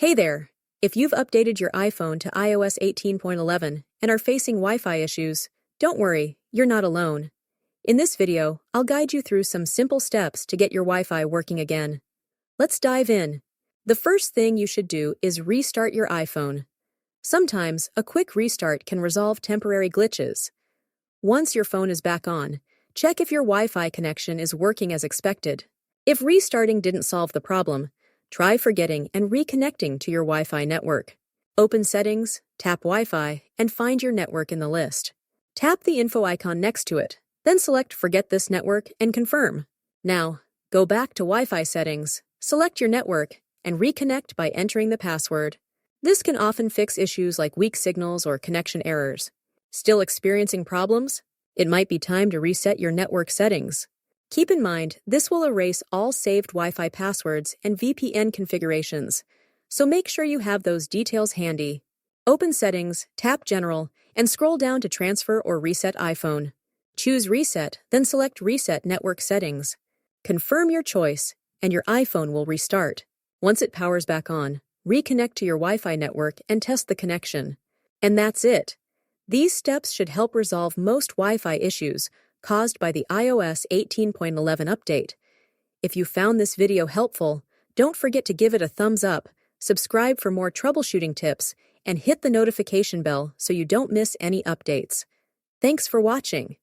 Hey there! If you've updated your iPhone to iOS 18.11 and are facing Wi-Fi issues, don't worry, you're not alone. In this video, I'll guide you through some simple steps to get your Wi-Fi working again. Let's dive in. The first thing you should do is restart your iPhone. Sometimes, a quick restart can resolve temporary glitches. Once your phone is back on, check if your Wi-Fi connection is working as expected. If restarting didn't solve the problem, try forgetting and reconnecting to your Wi-Fi network. Open Settings, tap Wi-Fi, and find your network in the list. Tap the info icon next to it, then select Forget this network and confirm. Now, go back to Wi-Fi settings, select your network, and reconnect by entering the password. This can often fix issues like weak signals or connection errors. Still experiencing problems? It might be time to reset your network settings. Keep in mind, this will erase all saved Wi-Fi passwords and VPN configurations, so make sure you have those details handy. Open Settings, tap General, and scroll down to Transfer or Reset iPhone. Choose Reset, then select Reset Network Settings. Confirm your choice, and your iPhone will restart. Once it powers back on, reconnect to your Wi-Fi network and test the connection. And that's it. These steps should help resolve most Wi-Fi issues caused by the iOS 18.11 update. If you found this video helpful, don't forget to give it a thumbs up, subscribe for more troubleshooting tips, and hit the notification bell so you don't miss any updates. Thanks for watching.